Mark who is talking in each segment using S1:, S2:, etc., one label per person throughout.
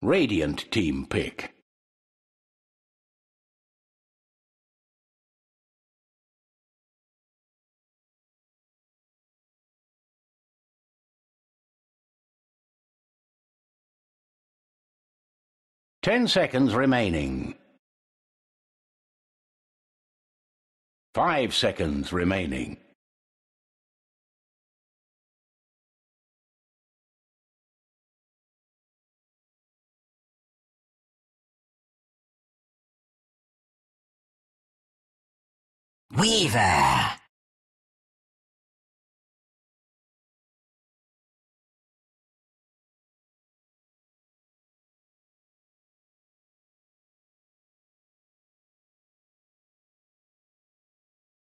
S1: Radiant team pick. Ten seconds remaining. 5 seconds remaining.
S2: Weaver!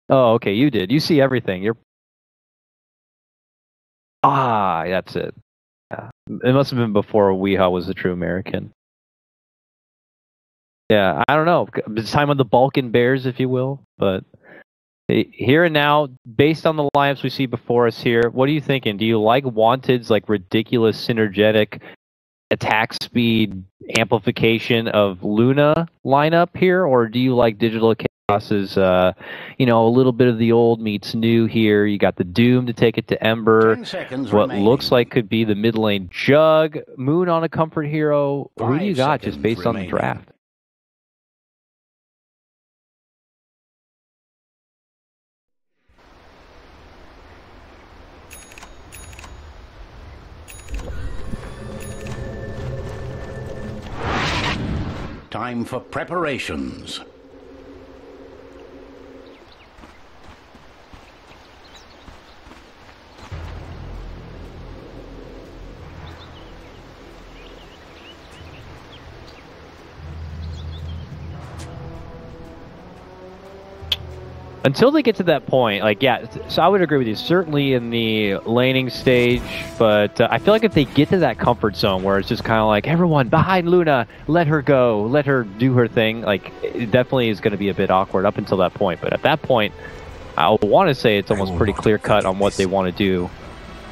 S3: Oh, okay, you did. You see everything. You're... Ah, that's it. Yeah. It must have been before Weehaw was a true American. Yeah, I don't know. It's time of the Balkan Bears, if you will. But here and now, based on the lineups we see before us here, what are you thinking? Do you like Wanted's like ridiculous synergetic attack speed amplification of Luna lineup here, or do you like Digital Chaos's, a little bit of the old meets new here? You got the Doom to take it to Ember.
S1: 10 seconds
S3: what
S1: remaining.
S3: Looks like could be the mid lane Jug. Moon on a comfort hero. Who do you got just based on the draft?
S1: Time for preparations.
S3: Until they get to that point, so I would agree with you. Certainly in the laning stage, but I feel like if they get to that comfort zone where it's just kind of like, everyone behind Luna, let her go, let her do her thing, it definitely is going to be a bit awkward up until that point. But at that point, I want to say it's almost pretty clear-cut on what they want to do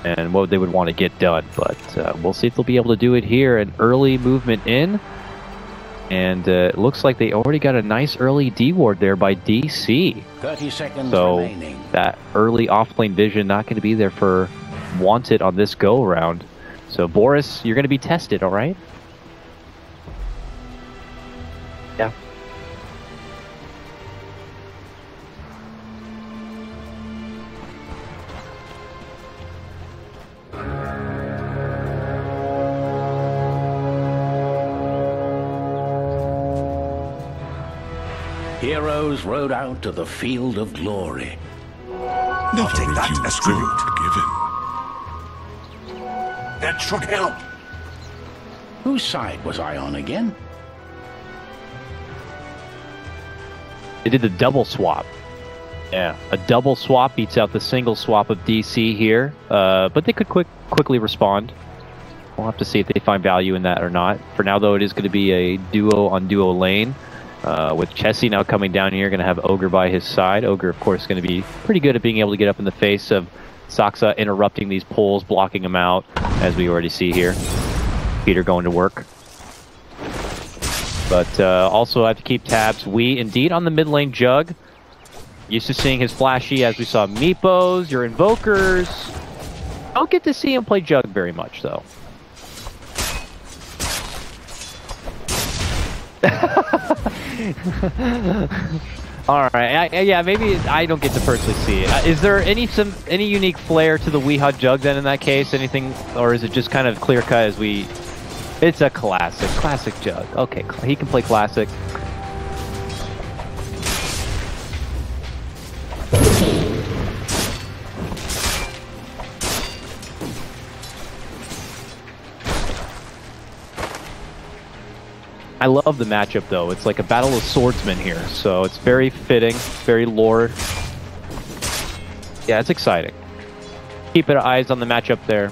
S3: and what they would want to get done. But we'll see if they'll be able to do it here. An early movement in. And it looks like they already got a nice early D-ward there by DC.
S1: 30 seconds
S3: so
S1: remaining.
S3: That early off-lane vision not going to be there for Wanted on this go-around. So Boris, you're going to be tested, all right? Yeah.
S1: Heroes rode out to the field of glory.
S2: I'll take that as tribute. That should help.
S1: Whose side was I on again?
S3: They did the double swap. Yeah, a double swap beats out the single swap of DC here, but they could quickly respond. We'll have to see if they find value in that or not. For now, though, it is going to be a duo-on-duo lane. With Chessie now coming down here, going to have Ogre by his side. Ogre, of course, going to be pretty good at being able to get up in the face of Saksa, interrupting these pulls, blocking them out, as we already see here. Peter going to work. But also I have to keep tabs. We indeed on the mid lane Jug. Used to seeing his flashy as we saw Meepos, your Invokers. Don't get to see him play Jug very much, though. All right, yeah, maybe I don't get to personally see it. Is there any unique flair to the Weehaw Jug then in that case? Anything, or is it just kind of clear cut as we? It's a classic Jug. Okay, he can play classic. I love the matchup, though. It's like a battle of swordsmen here, so it's very fitting, very lore. Yeah, it's exciting. Keep our eyes on the matchup there.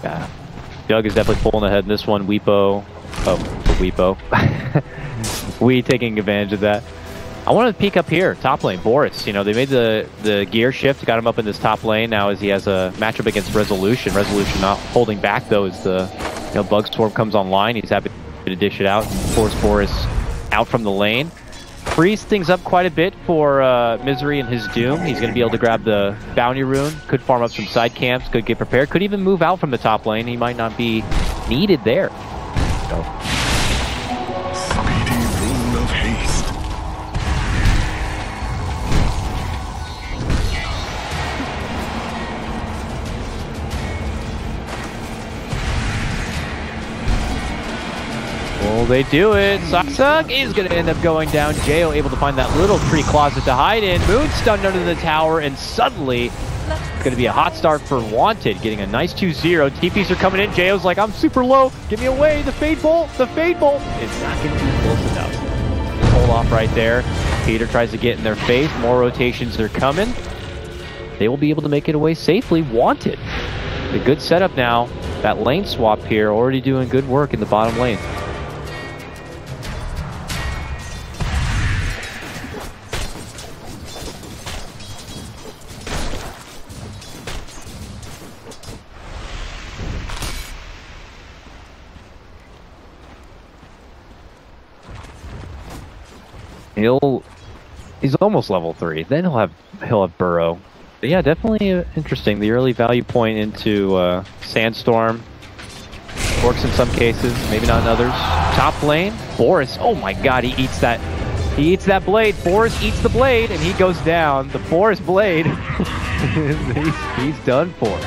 S3: Yeah, Doug is definitely pulling ahead in this one. Weepo, Weepo. We taking advantage of that. I want to peek up here, top lane, Boris. You know, they made the gear shift, got him up in this top lane. Now as he has a matchup against Resolution. Resolution not holding back though as the Bug Swarm comes online. He's happy to dish it out, force Boris out from the lane. Frees things up quite a bit for Misery and his Doom. He's going to be able to grab the Bounty Rune, could farm up some side camps, could get prepared, could even move out from the top lane. He might not be needed there. So.
S2: Speedy rune of haste.
S3: Well, they do it. Suck is going to end up going down. Jo able to find that little tree closet to hide in. Moon stunned under the tower, and suddenly it's going to be a hot start for Wanted, getting a nice 2-0. TPs are coming in. Jo's like, I'm super low. Get me away. The Fade Bolt. The Fade Bolt is not going to be close enough. Hold off right there. Peter tries to get in their face. More rotations are coming. They will be able to make it away safely. Wanted. A good setup now. That lane swap here already doing good work in the bottom lane. He's almost level 3. Then he'll have Burrow. But yeah, definitely interesting. The early value point into Sandstorm works in some cases, maybe not in others. Top lane, Boris. Oh my God, he eats that. He eats that blade. Boris eats the blade, and he goes down. The Boris blade. he's done for.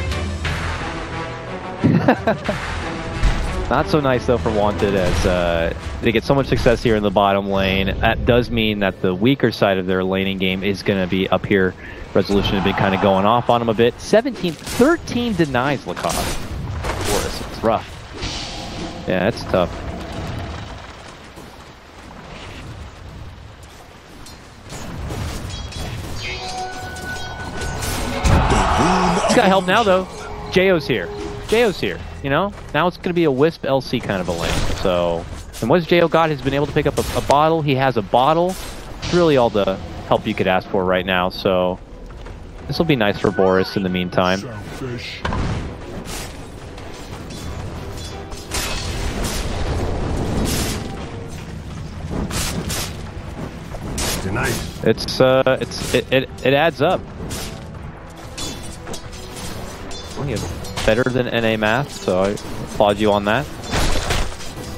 S3: Not so nice though for Wanted, as they get so much success here in the bottom lane. That does mean that the weaker side of their laning game is going to be up here. Resolution has been kind of going off on him a bit. 13 denies Lacoste. Boris, it's rough. Yeah, it's tough. He's got help now though. Jo's here. Jo's here. You know, now it's going to be a Wisp LC kind of a lane. So, and what Jo got has been able to pick up a bottle. He has a bottle. It's really all the help you could ask for right now. So, this will be nice for Boris in the meantime.
S2: Selfish. Denied.
S3: It adds up. You have better than NA math, so I applaud you on that.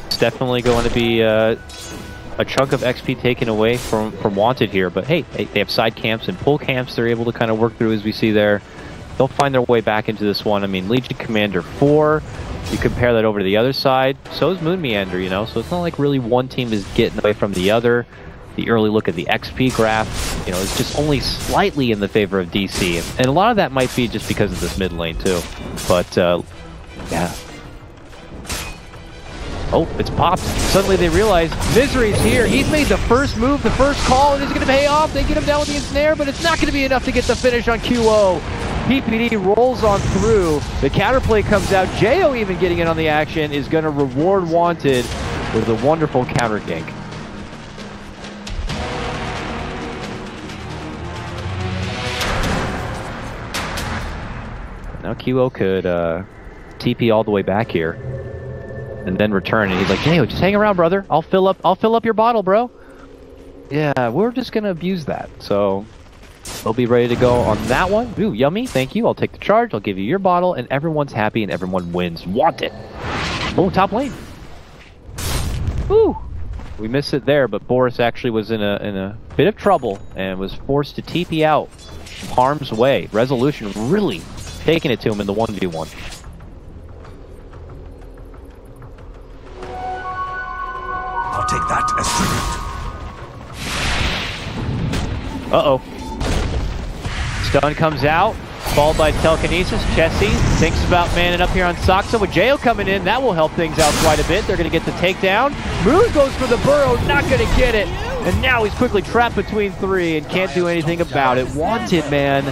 S3: It's definitely going to be a chunk of XP taken away from Wanted here, but hey, they have side camps and pull camps they're able to kind of work through, as we see there. They'll find their way back into this one. I mean, Legion Commander 4, you compare that over to the other side, so is Moon Meander, you know, so it's not like really one team is getting away from the other. The early look at the XP graph, you know, is just only slightly in the favor of DC. And a lot of that might be just because of this mid lane, too. But, yeah. Oh, it's popped. Suddenly they realize Misery's here. He's made the first move, the first call, and it's going to pay off. They get him down with the ensnare, but it's not going to be enough to get the finish on QO. PPD rolls on through. The counterplay comes out. Jo even getting in on the action is going to reward Wanted with a wonderful counter gank. Now QO could TP all the way back here, and then return. And he's like, "Hey, just hang around, brother. I'll fill up your bottle, bro." Yeah, we're just gonna abuse that. So they'll be ready to go on that one. Ooh, yummy. Thank you. I'll take the charge. I'll give you your bottle, and everyone's happy and everyone wins. Want it? Oh, top lane. Ooh, we missed it there, but Boris actually was in a bit of trouble and was forced to TP out harm's way. Resolution really taking it to him in the 1v1.
S2: I'll take that as tribute.
S3: Uh-oh. Stun comes out, followed by telekinesis. Chessie thinks about manning up here on Saksa. With Jo coming in, that will help things out quite a bit. They're going to get the takedown. Moon goes for the burrow, not going to get it. And now he's quickly trapped between 3 and can't do anything about it. Wanted, man.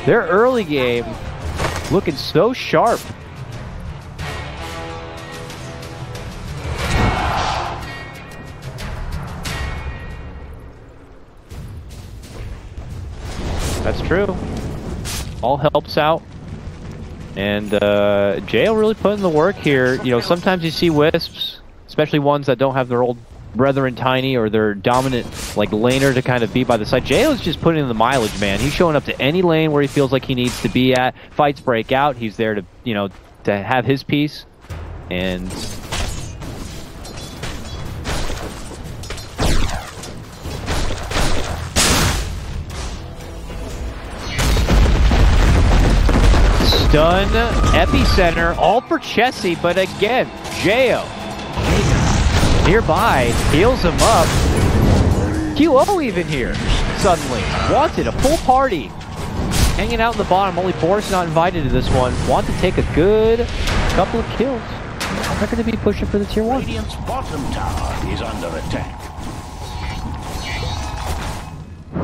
S3: Their early game looking so sharp. true. All helps out. And Jail really put in the work here. You know, sometimes you see Wisps, especially ones that don't have their old brethren Tiny or their dominant like laner to kind of be by the side. Jail is just putting in the mileage, man. He's showing up to any lane where he feels like he needs to be at. Fights break out. He's there to, you know, to have his piece. And stun, epicenter, all for Chessie, but again, Jayo nearby, heals him up. QO even here, suddenly. Wanted, a full party. Hanging out in the bottom, only Boris not invited to this one. Want to take a good couple of kills. They're going to be pushing for the tier 1.
S1: Radiant's bottom tower is under attack.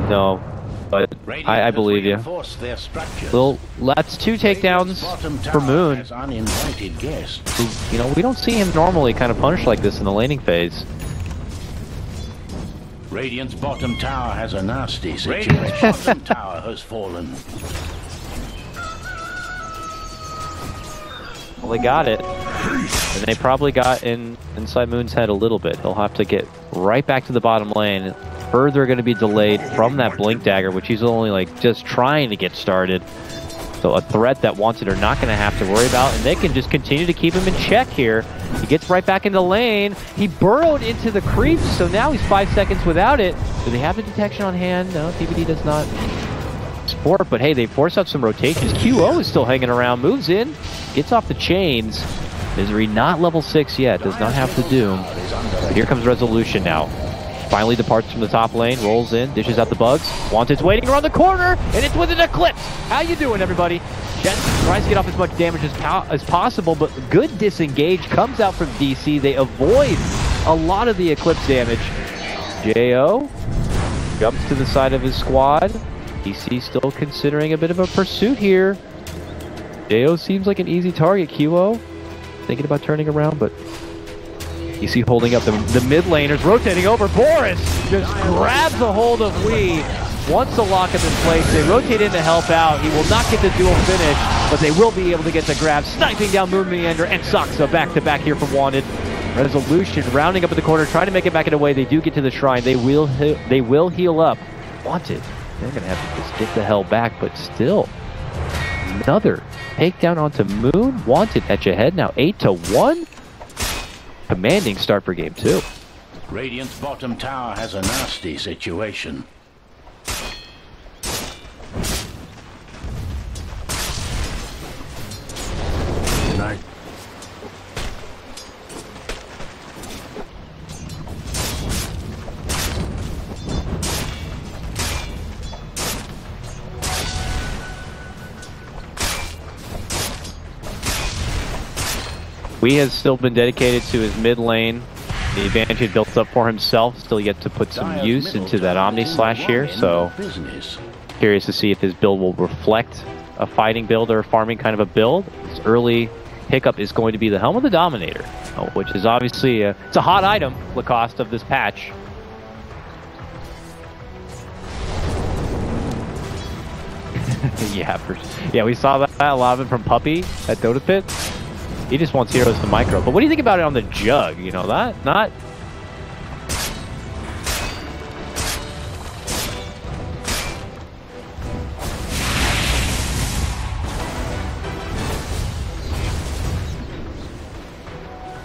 S3: No. But I believe you. Well, that's 2 takedowns for Moon. You know, we don't see him normally kind of punished like this in the laning phase.
S1: Radiant's bottom tower has a nasty situation. Radiant's bottom tower has fallen.
S3: Well, they got it. And they probably got inside Moon's head a little bit. He'll have to get right back to the bottom lane. Further going to be delayed from that Blink Dagger, which he's only like just trying to get started. So a threat that Wanted are not going to have to worry about, and they can just continue to keep him in check here. He gets right back into the lane. He burrowed into the creeps, so now he's 5 seconds without it. Do they have the detection on hand? No, TBD does not support, but hey, they force out some rotations. QO is still hanging around, moves in, gets off the chains. Misery not level 6 yet, does not have the Doom. But here comes Resolution now. Finally departs from the top lane, rolls in, dishes out the bugs. Wanted's waiting around the corner, and it's with an Eclipse. How you doing, everybody? Jets tries to get off as much damage as possible, but good disengage comes out from DC. They avoid a lot of the Eclipse damage. JO jumps to the side of his squad. DC still considering a bit of a pursuit here. JO seems like an easy target. QO thinking about turning around, but DC holding up the mid laners, rotating over. Boris just grabs a hold of Wee, wants to lock him in place. They rotate in to help out. He will not get the dual finish, but they will be able to get the grab. Sniping down Moon Meander and Saksa back-to-back here from Wanted. Resolution rounding up at the corner, trying to make it back in a way. They do get to the shrine. They will heal up. Wanted, they're going to have to just get the hell back, but still. Another takedown onto Moon. Wanted at your head now, 8-1. Commanding start for game 2.
S1: Radiant's bottom tower has a nasty situation. Good night.
S3: Wee has still been dedicated to his mid lane. The advantage he built up for himself, still yet to put some use into that Omni Slash here, so curious to see if his build will reflect a fighting build or a farming kind of a build. His early pickup is going to be the Helm of the Dominator, which is obviously it's a hot item, Lacoste, of this patch. Yeah, we saw that a lot of it from Puppy at Dota Pit. He just wants heroes to micro. But what do you think about it on the jug? You know, that not...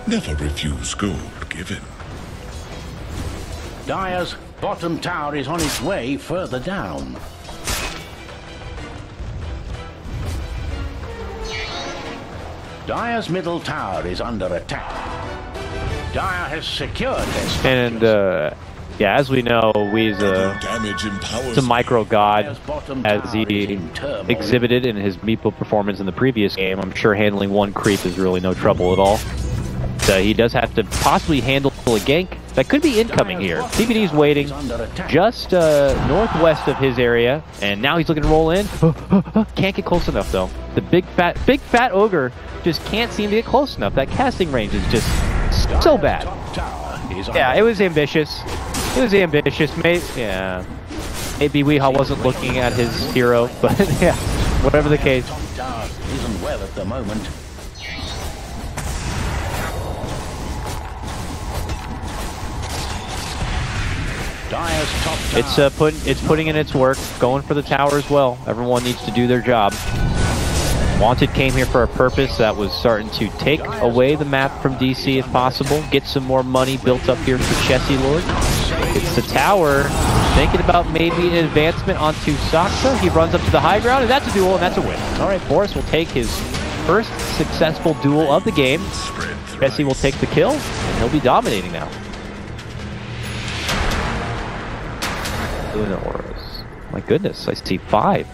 S2: Never refuse gold given.
S1: Dire's bottom tower is on its way further down. Dire's middle tower is under attack. Dire has secured this.
S3: And, yeah, as we know, Wee's a micro god, as he exhibited in his meeple performance in the previous game. I'm sure handling one creep is really no trouble at all. He does have to possibly handle a gank that could be incoming here. TBD's waiting just northwest of his area, and now he's looking to roll in. Can't get close enough, though. The big fat ogre just can't seem to get close enough. That casting range is just so bad. Yeah, it was ambitious. It was ambitious, mate. Yeah. Maybe Weehaw wasn't looking at his hero, but yeah, whatever the case.
S1: Top tower isn't well at the moment. Dire's top tower.
S3: It's putting in its work, going for the tower as well. Everyone needs to do their job. Wanted came here for a purpose that was starting to take away the map from DC if possible. Get some more money built up here for Chessie Lord. It's the tower. Thinking about maybe an advancement onto Saksa. He runs up to the high ground, and that's a duel, and that's a win. All right, Boris will take his first successful duel of the game. Chessie will take the kill, and he'll be dominating now. Luna auras. My goodness, I see 5.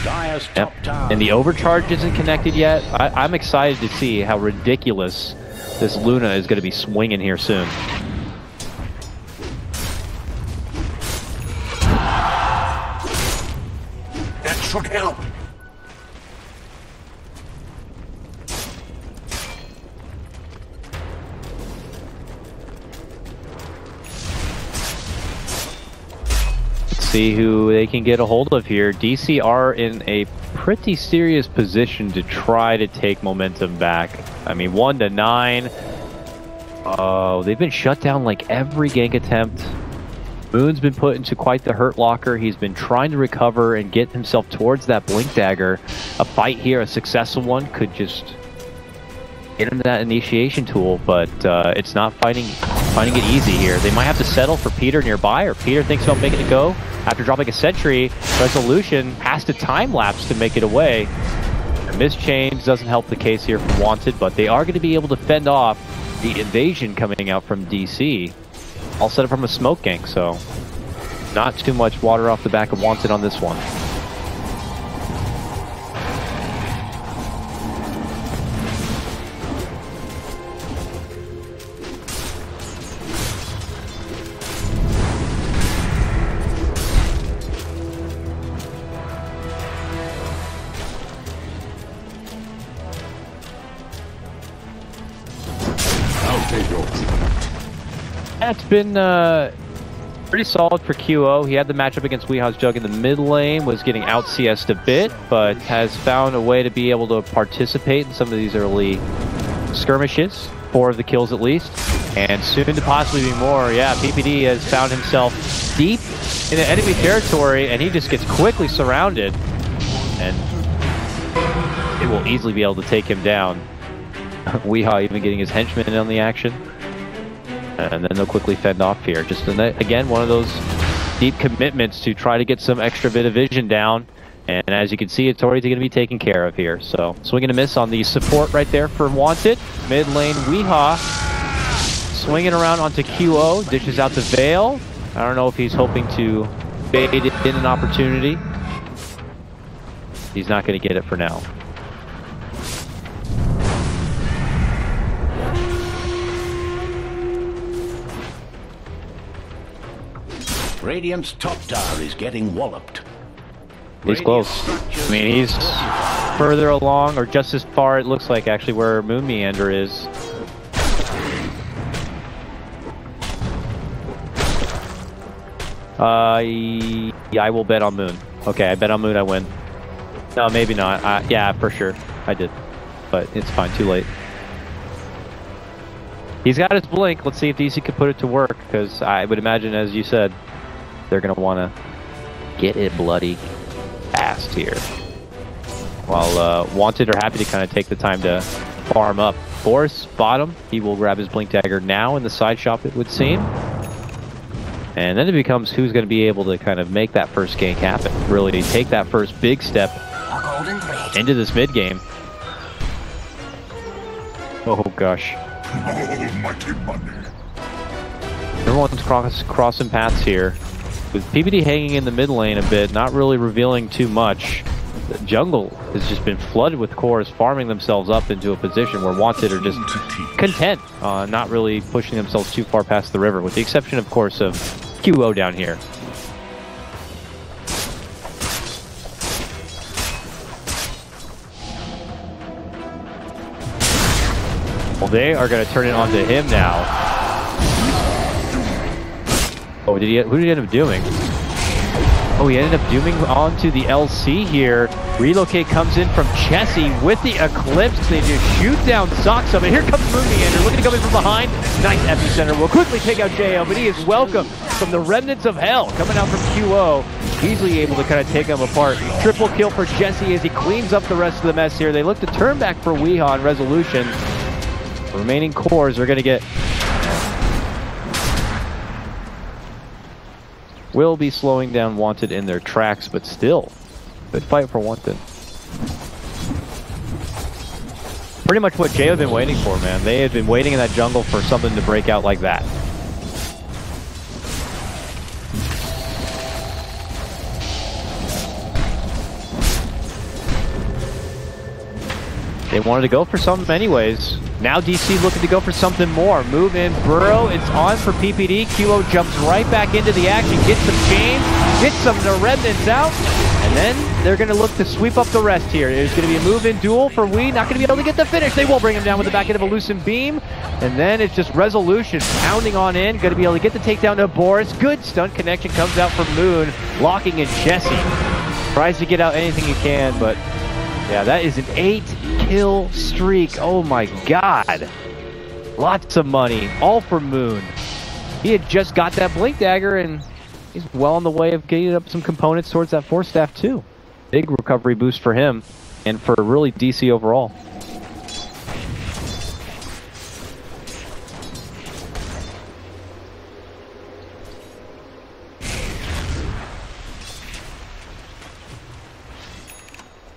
S1: Dire's top tower.
S3: And the overcharge isn't connected yet. I'm excited to see how ridiculous this Luna is going to be swinging here soon.
S2: That should help.
S3: See who they can get a hold of here. DC are in a pretty serious position to try to take momentum back. I mean, 1-9. Oh, they've been shut down like every gank attempt. Moon's been put into quite the hurt locker. He's been trying to recover and get himself towards that blink dagger. A fight here, a successful one, could just get him that initiation tool, but it's not finding it easy here. They might have to settle for Peter nearby, or Peter thinks about making it go. After dropping a sentry, Resolution has to time-lapse to make it away. The mischange doesn't help the case here for Wanted, but they are going to be able to fend off the invasion coming out from DC. All set up from a smoke gank, so not too much water off the back of Wanted on this one. It's been pretty solid for QO. He had the matchup against Weehaw's Jug in the mid lane, was getting out CS'd a bit, but has found a way to be able to participate in some of these early skirmishes. 4 of the kills at least, and soon to possibly be more. Yeah, PPD has found himself deep in the enemy territory, and he just gets quickly surrounded, and it will easily be able to take him down. Weehaw even getting his henchmen in on the action. And then they'll quickly fend off here. Just, again, one of those deep commitments to try to get some extra bit of vision down. And as you can see, it's already going to be taken care of here. So, swinging a miss on the support right there for Wanted. Mid lane, Weehaw swinging around onto QO. Dishes out the Veil. I don't know if he's hoping to bait it in an opportunity. He's not going to get it for now.
S1: Radiant's top tower is getting walloped.
S3: He's close. I mean, he's further along, or just as far, it looks like, actually, where Moon Meander is. Yeah, I will bet on Moon. Okay, I bet on Moon, I win. No, maybe not. Yeah, for sure. I did. But it's fine, too late. He's got his blink. Let's see if DC can put it to work, because I would imagine, as you said, they're going to want to get it bloody fast here. While Wanted are happy to kind of take the time to farm up. Boris, bottom, he will grab his blink dagger now in the side shop, it would seem. And then it becomes who's going to be able to kind of make that first gank happen. Really take that first big step into this mid game. Oh gosh.
S2: Almighty money.
S3: Everyone's crossing paths here. With PPD hanging in the mid lane a bit, not really revealing too much. The jungle has just been flooded with cores, farming themselves up into a position where Wanted are just content, not really pushing themselves too far past the river, with the exception, of course, of QO down here. Well, they are going to turn it onto him now. Oh, who did he end up doing? Oh, he ended up dooming onto the LC here. Relocate comes in from Chessie with the Eclipse. They just shoot down Soxa, but here comes Moon Meander looking to come in from behind. Nice epicenter. Will quickly take out Jo, but he is welcome from the remnants of hell coming out from QO. Easily able to kind of take him apart. Triple kill for Chessie as he cleans up the rest of the mess here. They look to turn back for Weehaw on Resolution. The remaining cores are going to get... will be slowing down Wanted in their tracks, but still, good fight for Wanted. Pretty much what Jay had been waiting for, man. They had been waiting in that jungle for something to break out like that. They wanted to go for something anyways. Now DC looking to go for something more. Move in, Burrow, it's on for PPD. QO jumps right back into the action, gets some chains, gets some of the remnants out, and then they're going to look to sweep up the rest here. There's going to be a move-in duel for Wee, not going to be able to get the finish. They will bring him down with the back end of a loosened beam, and then it's just Resolution pounding on in, going to be able to get the takedown to Boris. Good stunt connection comes out from Moon, locking in Chessie. Tries to get out anything he can, but yeah, that is an 8-kill streak. Oh my god. Lots of money, all for Moon. He had just got that Blink Dagger, and he's well on the way of getting up some components towards that Force Staff too. Big recovery boost for him, and for really DC overall.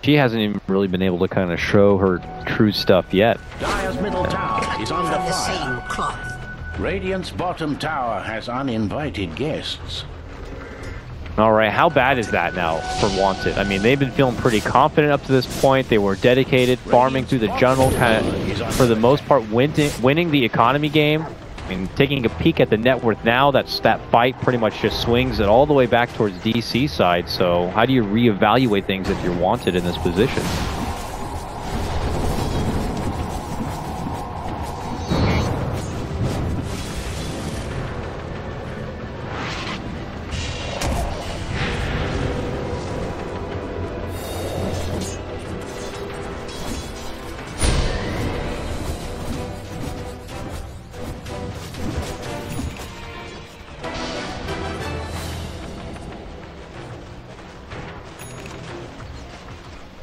S3: She hasn't even really been able to kind of show her true stuff yet.
S1: Dire's middle tower is under fire. Radiant's bottom tower has uninvited guests.
S3: All right, how bad is that now for Wanted? I mean, they've been feeling pretty confident up to this point. They were dedicated, farming through the jungle, kind of, for the most part, winning the economy game. I mean, taking a peek at the net worth now, that fight pretty much just swings it all the way back towards DC side. So how do you reevaluate things if you're Wanted in this position?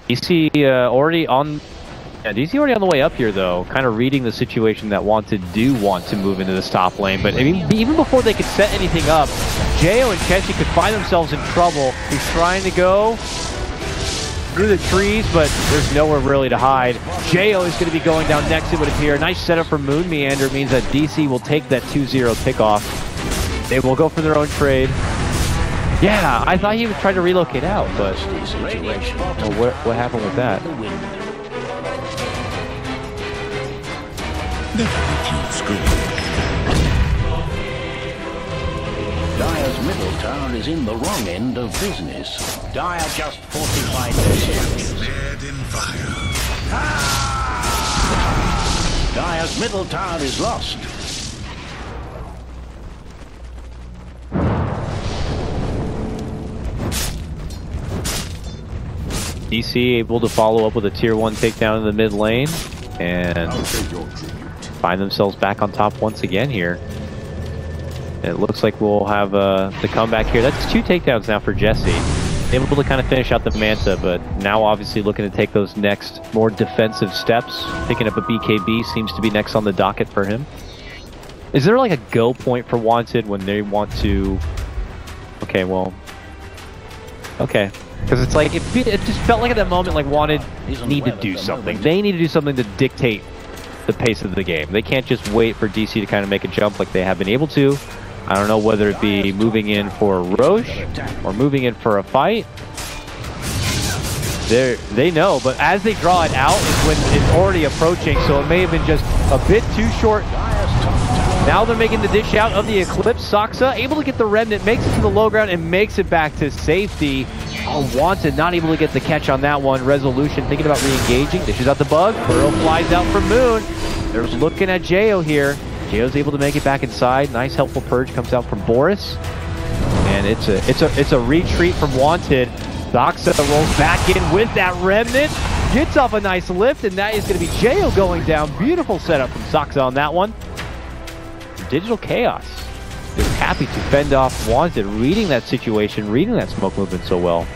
S3: DC already on the way up here though, kind of reading the situation that Wanted do want to move into this top lane. But I mean, even before they could set anything up, Jo and Chessie could find themselves in trouble. He's trying to go through the trees, but there's nowhere really to hide. Jo is going to be going down next, it would appear. Nice setup for Moon Meander means that DC will take that 2-0 pick off. They will go for their own trade. Yeah, I thought he was trying to relocate out, but well, what happened with that?
S1: Dire's middle tower is in the wrong end of business. Dire just fortified their structures.
S2: In fire.
S1: Dire's middle tower is lost.
S3: DC able to follow up with a tier 1 takedown in the mid lane and find themselves back on top once again here. It looks like we'll have the comeback here. That's 2 takedowns now for Jesse. Able to kind of finish out the Manta, but now obviously looking to take those next more defensive steps. Picking up a BKB seems to be next on the docket for him. Is there like a go point for Wanted when they want to... Okay, well... Okay. Because it's like, it just felt like at that moment, like Wanted need to do something. They need to do something to dictate the pace of the game. They can't just wait for DC to kind of make a jump like they have been able to. I don't know whether it be moving in for Roche or moving in for a fight. They know, but as they draw it out is when it's already approaching, so it may have been just a bit too short. Now they're making the dish out of the Eclipse. Soxa able to get the Remnant, makes it to the low ground, and makes it back to safety. Oh, Wanted not able to get the catch on that one. Resolution thinking about re-engaging. Dishes out the bug. Burrow flies out from Moon. They're looking at Jo here. Jayo's able to make it back inside. Nice helpful purge comes out from Boris. And it's a retreat from Wanted. Doxa rolls back in with that remnant. Gets off a nice lift, and that is going to be Jayo going down. Beautiful setup from Doxa on that one. Digital Chaos is happy to fend off Wanted, reading that situation, reading that smoke movement so well.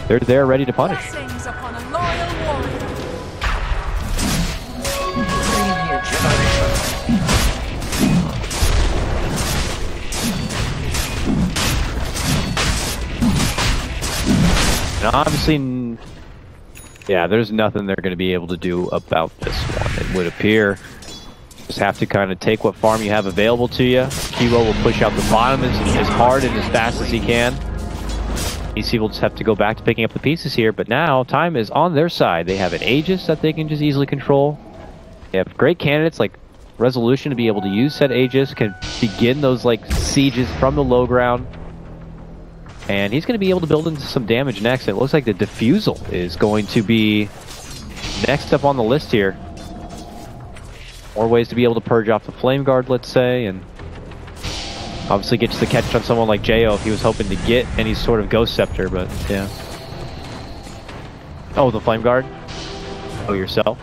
S3: They're there ready to punish.
S4: Blessings upon a loyal warrior.
S3: And obviously, yeah, there's nothing they're going to be able to do about this one, it would appear. Just have to kind of take what farm you have available to you. Kilo will push out the bottom as hard and as fast as he can. DC will just have to go back to picking up the pieces here, but now time is on their side. They have an Aegis that they can just easily control. They have great candidates like Resolution to be able to use said Aegis, can begin those like sieges from the low ground. And he's going to be able to build into some damage next. It looks like the Diffusal is going to be next up on the list here. More ways to be able to purge off the Flame Guard, let's say, and obviously gets the catch on someone like Jayo if he was hoping to get any sort of Ghost Scepter, but yeah. Oh, the Flame Guard? Oh, yourself?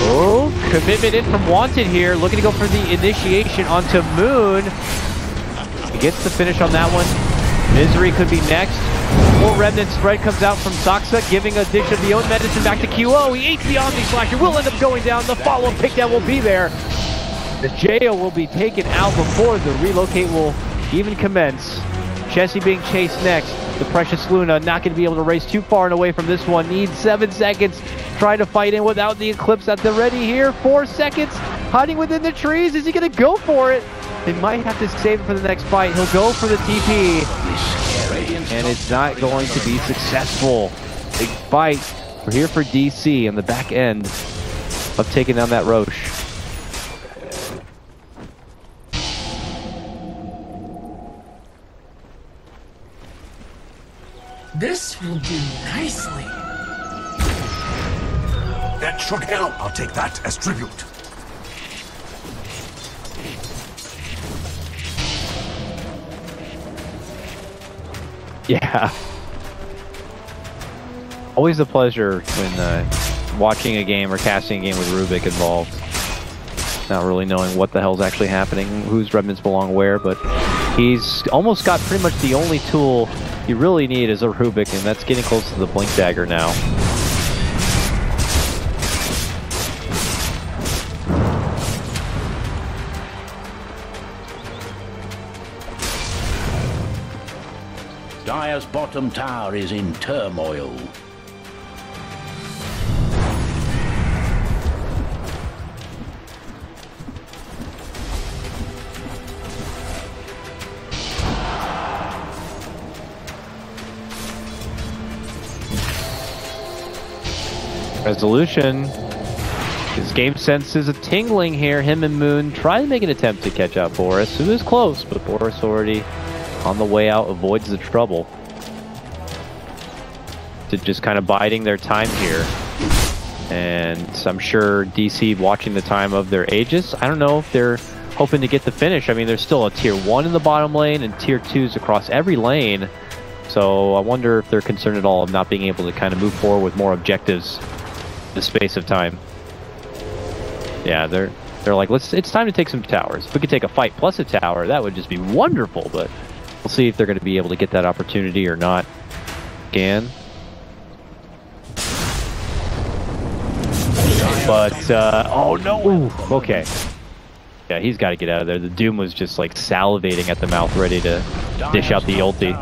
S3: Oh, commitment in from Wanted here, looking to go for the initiation onto Moon. He gets the finish on that one. Misery could be next. Full Remnant spread comes out from Doxa, giving a dish of the own medicine back to QO. He eats the Omni Slasher, will end up going down. The follow-up takedown will be there. The Jayo will be taken out before the relocate will even commence. Jesse being chased next. The Precious Luna not going to be able to race too far and away from this one. Needs 7 seconds. Trying to fight in without the Eclipse at the ready here. 4 seconds. Hiding within the trees. Is he going to go for it? They might have to save it for the next fight. He'll go for the TP. And it's not going to be successful. Big fight. We're here for DC on the back end of taking down that Roche.
S4: This will do nicely.
S2: That should help. I'll take that as tribute.
S3: Yeah. Always a pleasure when watching a game or casting a game with Rubik involved. Not really knowing what the hell's actually happening, whose remnants belong where, but he's almost got pretty much the only tool you really need is a Rubik, and that's getting close to the Blink Dagger now.
S1: Dire's bottom tower is in turmoil.
S3: Resolution. His game sense is a tingling here. Him and Moon try to make an attempt to catch out Boris, who is close, but Boris already on the way out avoids the trouble. To just kind of biding their time here. And I'm sure DC watching the time of their Aegis. I don't know if they're hoping to get the finish. I mean, there's still a tier 1 in the bottom lane and tier 2s across every lane. So I wonder if they're concerned at all of not being able to kind of move forward with more objectives in the space of time. Yeah, they're like, it's time to take some towers. If we could take a fight plus a tower, that would just be wonderful, but we'll see if they're going to be able to get that opportunity or not. Again. But, oh no! Ooh, okay. Yeah, he's got to get out of there. The Doom was just like salivating at the mouth, ready to dish out the ulti.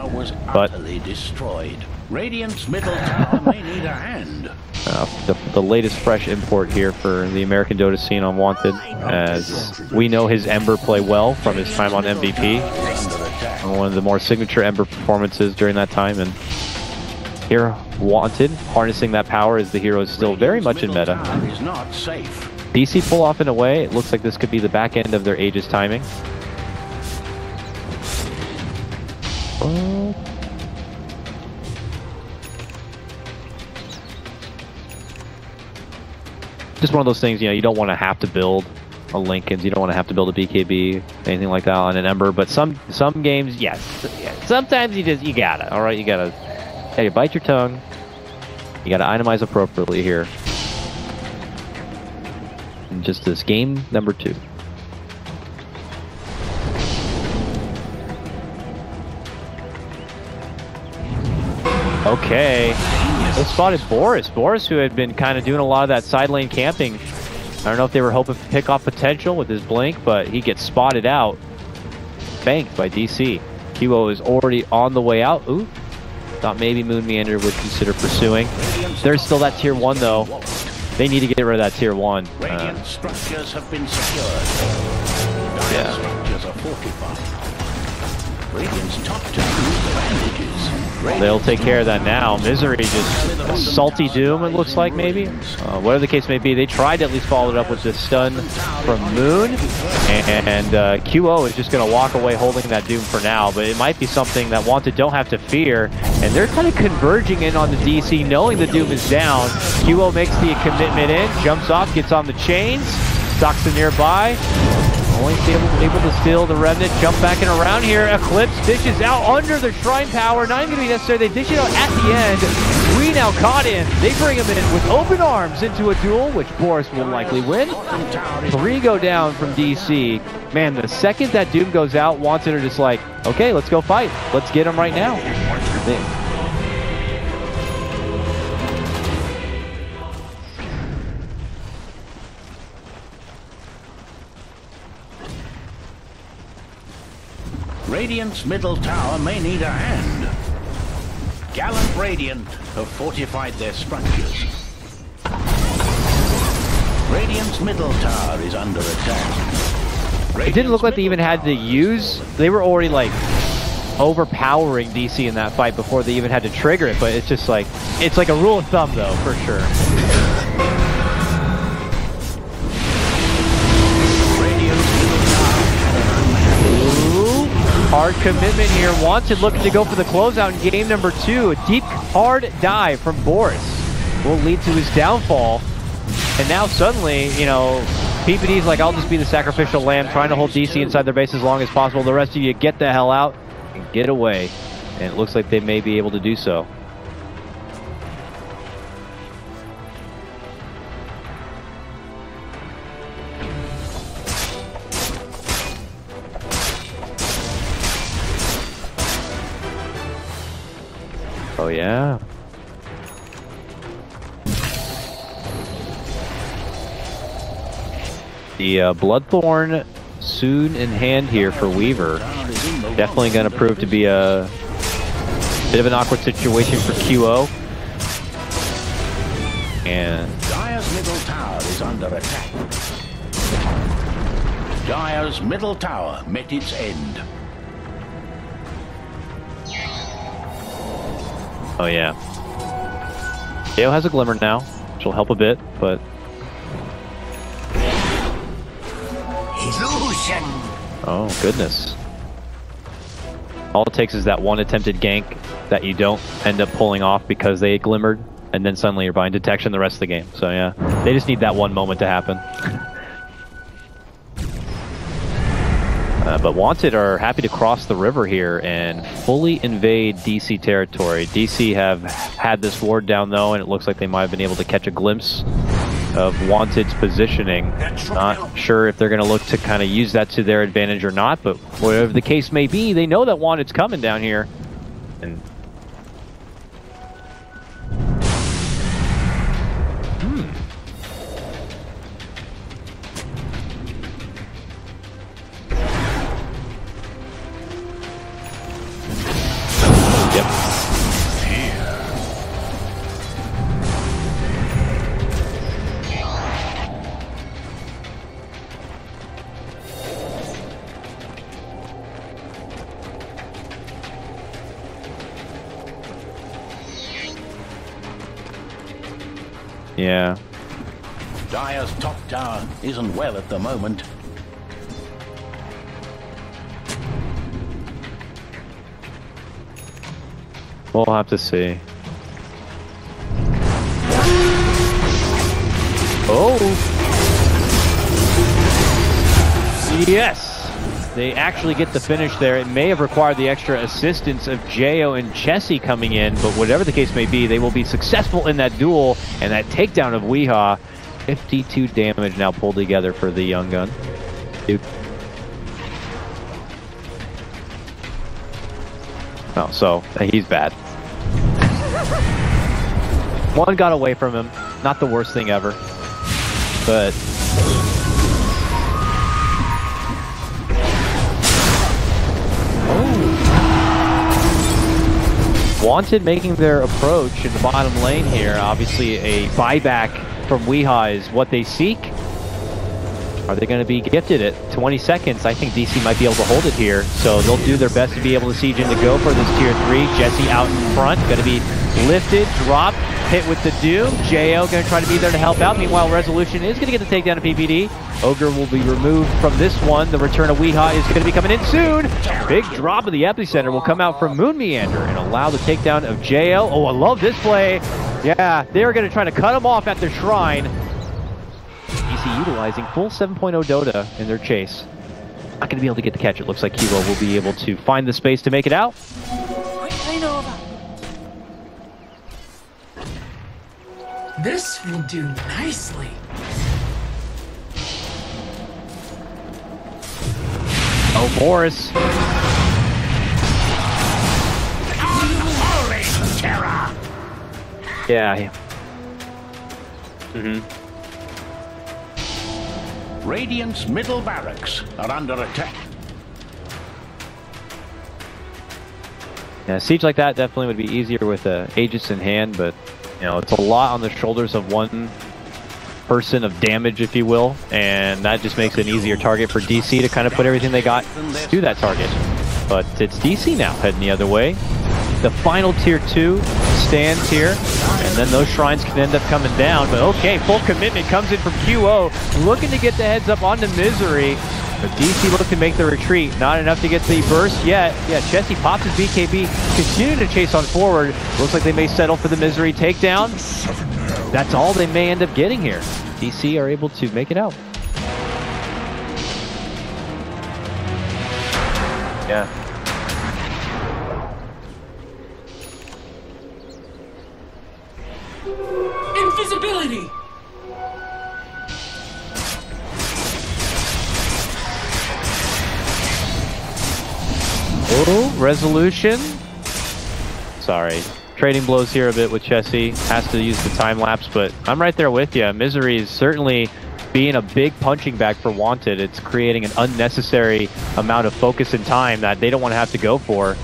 S3: But
S1: destroyed. Radiant's middle tower may need a hand.
S3: The latest fresh import here for the American Dota scene on Wanted, as we know his Ember play well from his time on MVP. One of the more signature Ember performances during that time, and here Wanted harnessing that power as the hero is still very much in meta.
S1: Is not safe.
S3: DC pull off in a way. It looks like this could be the back end of their Aegis timing. Oh. just one of those things, you know, you don't want to have to build a Lincoln's, you don't want to have to build a BKB, anything like that on an Ember, but some games, yes. Sometimes you gotta, alright, you gotta, hey, bite your tongue. You gotta itemize appropriately here. And just this game number 2. Okay. They spotted Boris. Boris, who had been kind of doing a lot of that side lane camping. I don't know if they were hoping to pick off potential with his blink, but he gets spotted out. Banked by DC. QO is already on the way out. Ooh. Thought maybe Moon Meander would consider pursuing. There's still that tier 1 though. They need to get rid of that tier 1.
S1: Radiant structures have been secured. Dire structures are fortified. Radiant's top 2 advantages.
S3: They'll take care of that now. Misery just a salty doom, it looks like, maybe. Whatever the case may be, they tried to at least follow it up with the stun from Moon. And QO is just going to walk away holding that doom for now. But it might be something that Wanted don't have to fear. And they're kind of converging in on the DC, knowing the doom is down. QO makes the commitment in, jumps off, gets on the chains, stalks the nearby. Only able to steal the Remnant, jump back and around here. Eclipse dishes out under the Shrine Power. Not even going to be necessary. They dish it out at the end. We now caught in. They bring him in with open arms into a duel, which Boris will likely win. 3 go down from DC. Man, the second that Doom goes out, Wanted are just like, okay, let's go fight. Let's get him right now.
S1: Radiant's middle tower may need a hand. Gallant Radiant have fortified their structures. Radiant's middle tower is under attack.
S3: It didn't look like they even had to use. They were already like overpowering DC in that fight before they even had to trigger it, but it's just like, it's like a rule of thumb though, for sure. Hard commitment here. Wanted looking to go for the closeout in game number 2. A deep, hard dive from Boris will lead to his downfall. And now suddenly, you know, PPD's like, I'll just be the sacrificial lamb, trying to hold DC inside their base as long as possible. The rest of you get the hell out and get away. And it looks like they may be able to do so. Oh yeah. The Bloodthorn soon in hand here for Weaver. Definitely going to prove to be a bit of an awkward situation for QO. And
S1: Dire's middle tower is under attack. Dire's middle tower met its end.
S3: oh yeah. Gale has a glimmer now, which will help a bit, but
S4: Illusion.
S3: oh goodness. All it takes is that one attempted gank that you don't end up pulling off because they glimmered, and then suddenly you're behind detection the rest of the game. So yeah, they just need that one moment to happen. But Wanted are happy to cross the river here and fully invade DC territory. DC have had this ward down though, and it looks like they might have been able to catch a glimpse of Wanted's positioning. Not sure if they're going to look to kind of use that to their advantage or not, but whatever the case may be, they know that Wanted's coming down here. And yeah.
S1: Dire's top tower isn't well at the moment.
S3: We'll have to see. Oh! Yes! They actually get the finish there. It may have required the extra assistance of Jo and Chessie coming in, but whatever the case may be, they will be successful in that duel, and that takedown of Weehaw. 52 damage now pulled together for the young gun. Dude. Oh, so he's bad. One got away from him. Not the worst thing ever. But... Wanted making their approach in the bottom lane here. Obviously, a buyback from Weehaw is what they seek. Are they going to be gifted at 20 seconds? I think DC might be able to hold it here. So they'll do their best to be able to siege in to go for this tier 3. Jesse out in front. Going to be lifted, dropped, hit with the Doom. Jo going to try to be there to help out. Meanwhile, Resolution is going to get the takedown of PPD. Ogre will be removed from this one. The return of Weehaw is going to be coming in soon. Big drop of the epicenter will come out from Moon Meander and allow the takedown of Jo. Oh, I love this play. Yeah, they're going to try to cut him off at the shrine. DC utilizing full 7.0 Dota in their chase. Not going to be able to get the catch. It looks like Kilo will be able to find the space to make it out.
S4: This will do nicely.
S3: Oh, Morris.
S1: Unholy terror!
S3: Yeah.
S1: Radiant's middle barracks are under attack.
S3: Yeah, a siege like that definitely would be easier with Aegis in hand, but you know, it's a lot on the shoulders of one person of damage, if you will, and that just makes it an easier target for DC to kind of put everything they got to that target. But it's DC now heading the other way. The final tier 2 stands here, and then those shrines can end up coming down. But okay, full commitment comes in from QO, looking to get the heads up onto Misery. But DC looking to make the retreat. Not enough to get the burst yet. Yeah, Chessie pops his BKB, continuing to chase on forward. Looks like they may settle for the Misery takedown. That's all they may end up getting here. DC are able to make it out. Yeah.
S4: Invisibility!
S3: Oh, Resolution. Sorry. Trading blows here a bit with Chessie. Has to use the time lapse, but I'm right there with you. Misery is certainly being a big punching bag for Wanted. It's creating an unnecessary amount of focus and time that they don't want to have to go for.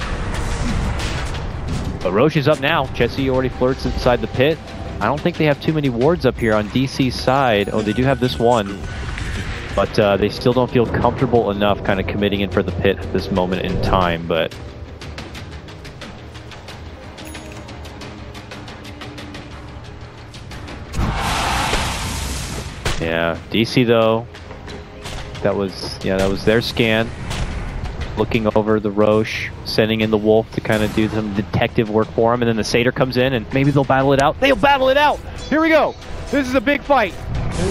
S3: But Roche is up now. Chessie already flirts inside the pit. I don't think they have too many wards up here on DC's side. Oh, they do have this one. But they still don't feel comfortable enough kind of committing in for the pit at this moment in time. But yeah, DC though, that was their scan. Looking over the Roche, sending in the Wolf to kind of do some detective work for him, and then the Satyr comes in, and maybe they'll battle it out. They'll battle it out! Here we go! This is a big fight!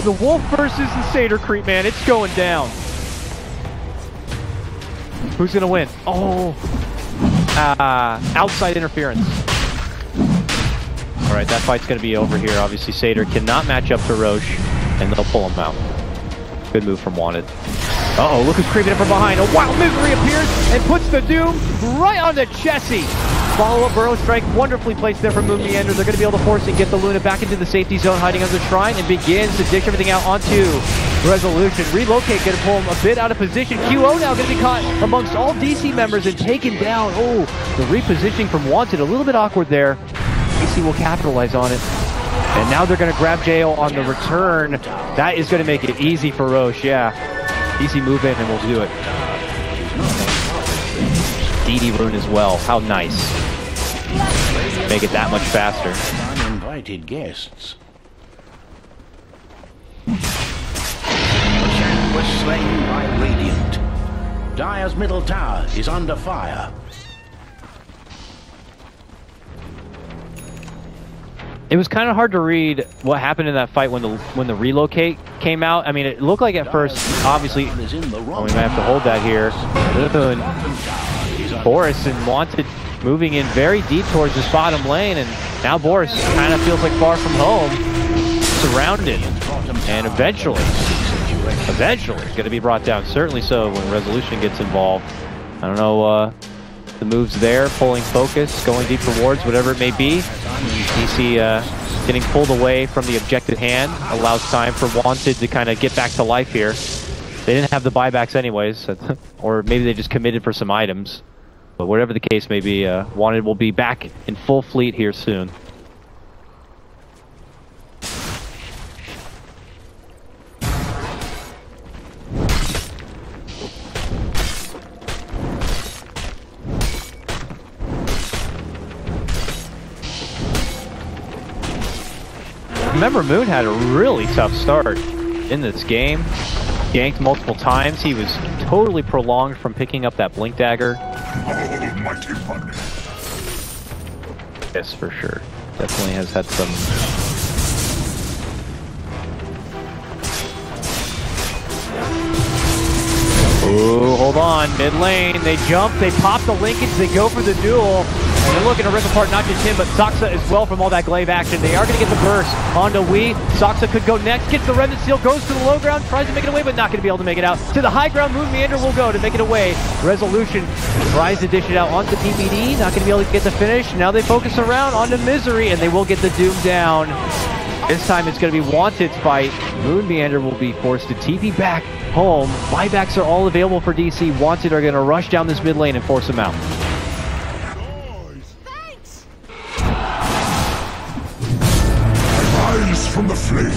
S3: The Wolf versus the Satyr creep, man. It's going down. Who's gonna win? Oh! Outside interference. Alright, that fight's gonna be over here. Obviously, Satyr cannot match up to Roche, and they'll pull him out. Good move from Wanted. Uh-oh, look who's creeping up from behind. A Wild Misery appears and puts the Doom right onto Chessie. Follow-up Burrow Strike, wonderfully placed there from Moon Meander. They're going to be able to force and get the Luna back into the safety zone, hiding under the shrine, and begins to dish everything out onto Resolution. Relocate, going to pull him a bit out of position. QO now going to be caught amongst all DC members and taken down. Oh, the repositioning from Wanted, a little bit awkward there. DC will capitalize on it. And now they're going to grab Jo on the return. That is going to make it easy for Roche, yeah. DC move in and we'll do it. DD rune as well. How nice. Make it that much faster.
S1: Uninvited guests. Shan was slain by Radiant. Dire's middle tower is under fire.
S3: It was kind of hard to read what happened in that fight when the relocate came out. I mean, it looked like at first, obviously, we might have to hold that here. Boris and Wanted moving in very deep towards this bottom lane, and now Boris kind of feels like far from home, surrounded, and eventually going to be brought down. Certainly so when Resolution gets involved. I don't know the moves there, pulling focus, going deep for wards, whatever it may be. DC getting pulled away from the objective hand allows time for Wanted to kind of get back to life here. They didn't have the buybacks anyways, or maybe they just committed for some items. But whatever the case may be, Wanted will be back in full fleet here soon. Remember, Moon had a really tough start in this game. Ganked multiple times. He was totally prolonged from picking up that Blink Dagger.
S2: Almighty one.
S3: Yes, for sure. Definitely has had some... Ooh, hold on. Mid lane. They jump. They pop the linkage. They go for the duel. And they're looking to rip apart not just him, but Soxa as well from all that glaive action. They are going to get the burst onto Wii. Soxa could go next, gets the Remnant Seal, goes to the low ground, tries to make it away, but not going to be able to make it out. To the high ground, Moon Meander will go to make it away. Resolution tries to dish it out onto PPD, not going to be able to get the finish. Now they focus around onto Misery, and they will get the Doom down. This time it's going to be Wanted's fight. Moon Meander will be forced to TP back home. Buybacks are all available for DC. Wanted are going to rush down this mid lane and force him out.
S2: From the flame.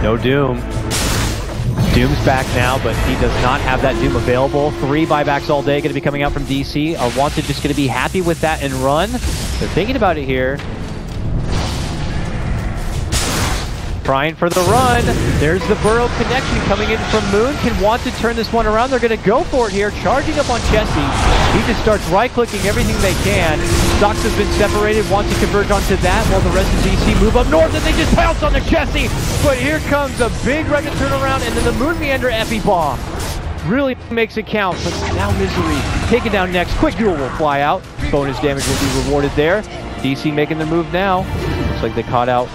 S3: No Doom. Doom's back now, but he does not have that Doom available. 3 buybacks all day going to be coming out from DC. Are Wanted just going to be happy with that and run? They're thinking about it here. Trying for the run. There's the Burrow connection coming in from Moon. Can Wanted turn this one around? They're going to go for it here. Charging up on Chessie. He just starts right-clicking everything they can. Stocks has been separated. Want to converge onto that while the rest of DC move up north, and they just pounce on the Chessie. But here comes a big Reddit turnaround, and then the Moon Meander Epi Bomb. Really makes it count, but now Misery taken down next. Quick duel will fly out. Bonus damage will be rewarded there. DC making the move now. Looks like they caught out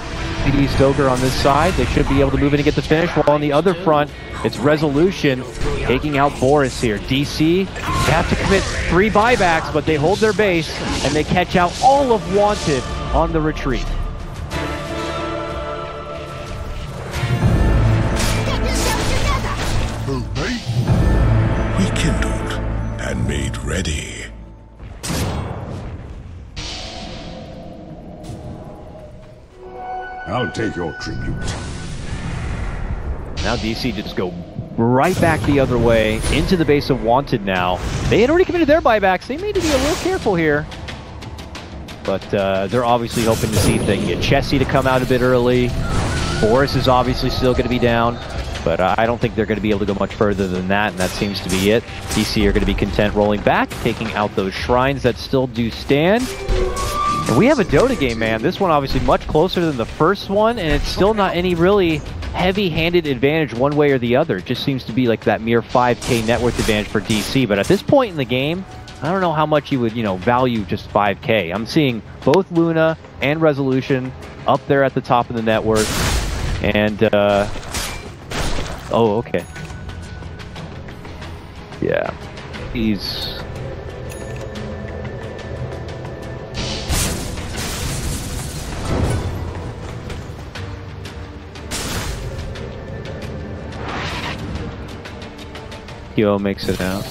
S3: PD Stoker on this side. They should be able to move in and get the finish, while on the other front, it's Resolution taking out Boris here. DC, they have to commit 3 buybacks, but they hold their base, and they catch out all of Wanted on the retreat.
S2: Rekindled and made ready. I'll take your tribute.
S3: Now DC just go right back the other way into the base of Wanted now. They had already committed their buybacks. They need to be a little careful here. But they're obviously hoping to see if they can get Chessie to come out a bit early. Boris is obviously still going to be down. But I don't think they're going to be able to go much further than that, and that seems to be it. DC are going to be content rolling back, taking out those shrines that still do stand. And we have a Dota game, man. This one obviously much closer than the first one, and it's still not any really heavy-handed advantage one way or the other. It just seems to be like that mere 5k net worth advantage for DC. But at this point in the game, I don't know how much you would, value just 5k. I'm seeing both Luna and Resolution up there at the top of the net worth. And, oh, okay. Yeah. He's... Yo makes it out.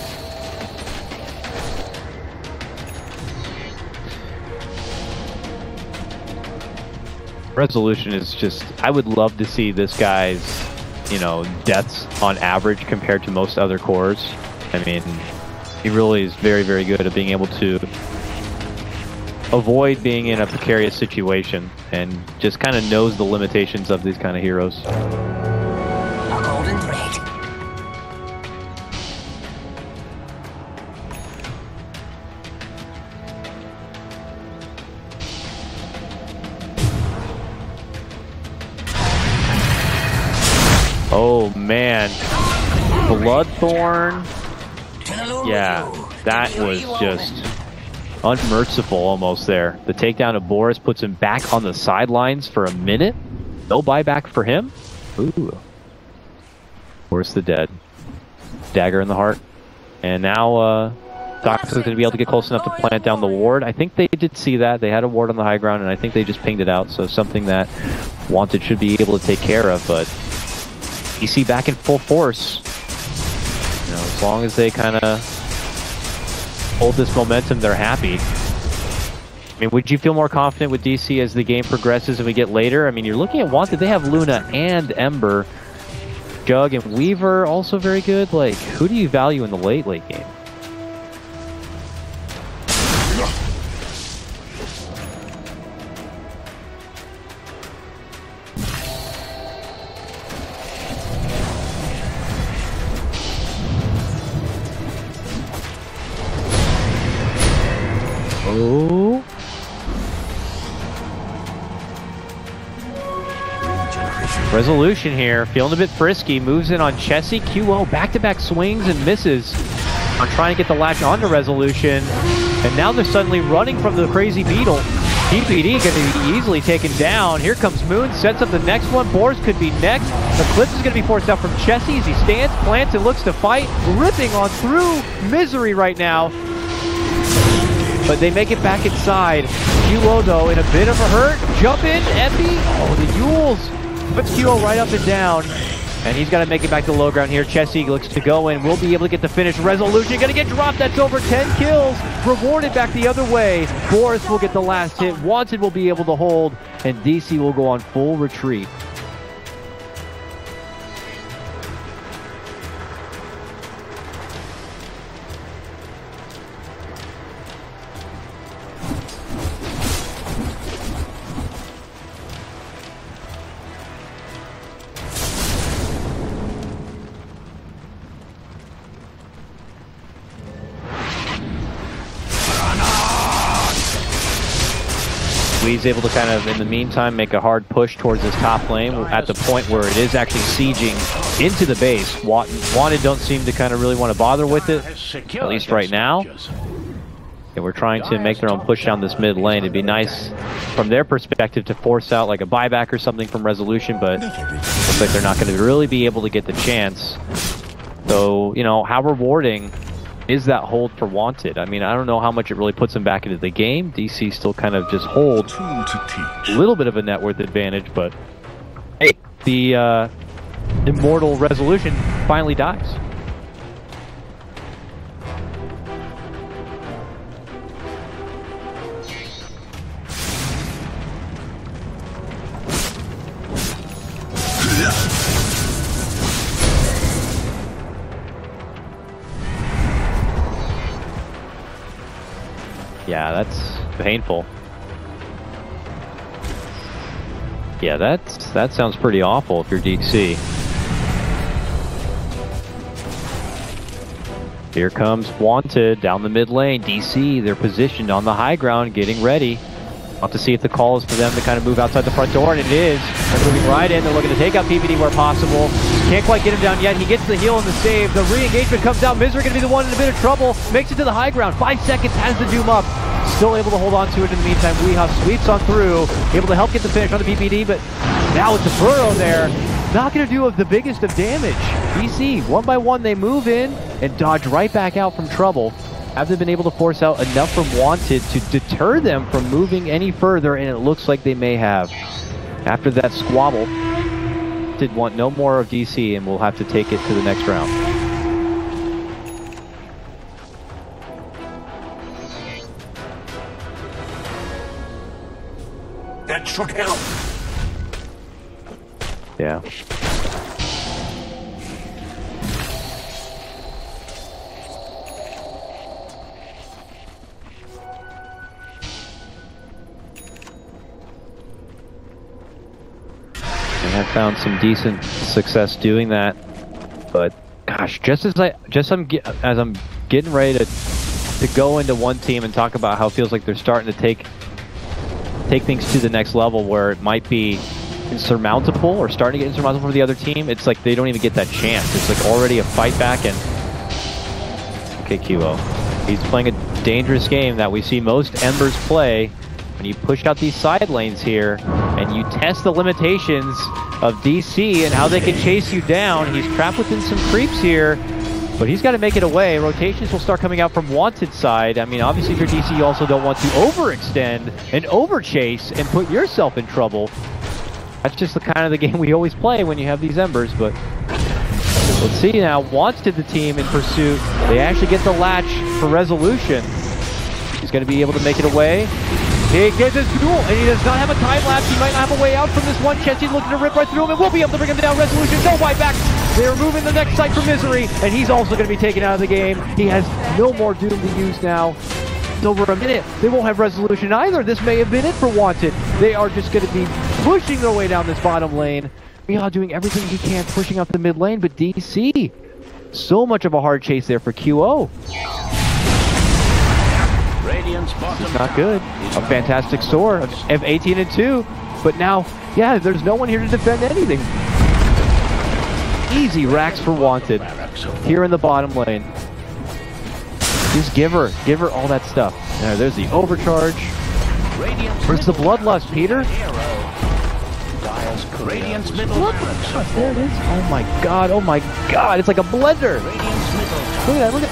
S3: Resolution is just... I would love to see this guy's, deaths on average compared to most other cores. I mean, he really is very, very good at being able to avoid being in a precarious situation and just kind of knows the limitations of these kind of heroes.
S4: A golden thread.
S3: Oh man, Bloodthorn. Yeah, that was just unmerciful almost there. The takedown of Boris puts him back on the sidelines for a minute. No buyback for him. Ooh. Boris the dead. Dagger in the heart. And now Doc's going to be able to get close enough to plant down the ward. I think they did see that. They had a ward on the high ground, and I think they just pinged it out. So something that Wanted should be able to take care of. But DC back in full force. You know, as long as they kind of hold this momentum, they're happy. I mean, would you feel more confident with DC as the game progresses and we get later? I mean, you're looking at Wanted. They have Luna and Ember. Jug and Weaver also very good. Like, who do you value in the late game? Oh. Resolution here, feeling a bit frisky, moves in on Chessie. QO back-to-back swings and misses on trying to get the latch onto Resolution. And now they're suddenly running from the crazy Beetle. TPD going to be easily taken down. Here comes Moon, sets up the next one. Boris could be next. Eclipse is going to be forced out from Chessie as he stands, plants, and looks to fight. Ripping on through Misery right now. But they make it back inside. QO, though, in a bit of a hurt. Jump in, Epi. Oh, the Yules. Puts QO right up and down. And he's got to make it back to low ground here. Chessie looks to go in. Will be able to get the finish. Resolution going to get dropped. That's over 10 kills. Rewarded back the other way. Boris will get the last hit. Wanted will be able to hold. And DC will go on full retreat. He's able to kind of, in the meantime, make a hard push towards his top lane at the point where it is actually sieging into the base. Wanted don't seem to kind of really want to bother with it, at least right now. And we're trying to make their own push down this mid lane. It'd be nice from their perspective to force out like a buyback or something from Resolution, but looks like they're not going to really be able to get the chance. So, you know, how rewarding is that hold for Wanted? I mean, I don't know how much it really puts them back into the game. DC still kind of just hold a little bit of a net worth advantage, but hey, the immortal Resolution finally dies. Yeah, that's painful. Yeah, that sounds pretty awful if you're DC. Here comes Wanted down the mid lane. DC, they're positioned on the high ground, getting ready. We'll have to see if the call is for them to kind of move outside the front door, and it is. They're moving right in. They're looking to take out PPD where possible. Can't quite get him down yet. He gets the heal and the save. The re-engagement comes out. Misery going to be the one in a bit of trouble. Makes it to the high ground. 5 seconds, has the Doom up. Still able to hold on to it in the meantime. Weeha sweeps on through. Able to help get the finish on the PPD, but now with the burrow there, not going to do the biggest of damage. DC, one by one, they move in and dodge right back out from trouble. Have they been able to force out enough from Wanted to deter them from moving any further? And it looks like they may have. After that squabble, did want no more of DC, and we'll have to take it to the next round.
S2: That should help.
S3: Yeah. I've found some decent success doing that, but gosh, just as I'm getting ready to go into one team and talk about how it feels like they're starting to take things to the next level, where it might be insurmountable or starting to get insurmountable for the other team, it's like they don't even get that chance. It's like already a fight back. And okay, QO, he's playing a dangerous game that we see most Embers play. When you push out these side lanes here and you test the limitations of DC and how they can chase you down, he's trapped within some creeps here, but he's got to make it away. Rotations will start coming out from Wanted side. I mean, obviously if you're DC, you also don't want to overextend and overchase and put yourself in trouble. That's just the kind of the game we always play when you have these Embers. But let's see now. Wanted the team in pursuit. They actually get the latch for resolution. He's going to be able to make it away. He gets his duel, and he does not have a time lapse. He might not have a way out from this one. Chessy's looking to rip right through him, and we'll be able to bring him down. Resolution, no buyback. They're moving the next site for Misery, and he's also going to be taken out of the game. He has no more Doom to use now. It's over a minute. They won't have Resolution either. This may have been it for Wanted. They are just going to be pushing their way down this bottom lane. Mihawk doing everything he can, pushing up the mid lane, but DC, so much of a hard chase there for QO. It's not good. A fantastic store of 18-2, but now, yeah, there's no one here to defend anything. Easy racks for Wanted here in the bottom lane. Just give her all that stuff. There's the overcharge. Where's the bloodlust, Peter? Bloodlust, there it is. Oh my god, it's like a blender. Look at that,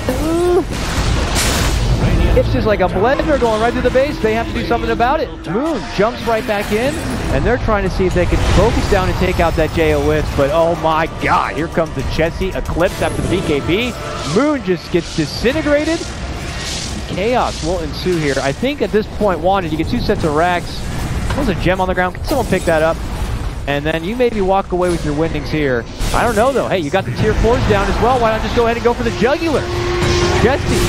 S3: It's just like a blender going right through the base. They have to do something about it. Moon jumps right back in, and they're trying to see if they can focus down and take out that JO Wisp, but oh my god, here comes the Chessy Eclipse after the BKB. Moon just gets disintegrated. Chaos will ensue here. I think at this point, Wanted, you get 2 sets of racks. There's a gem on the ground. Can someone pick that up? And then you maybe walk away with your winnings here. I don't know, though. Hey, you got the tier 4s down as well. Why not just go ahead and go for the jugular? Chessy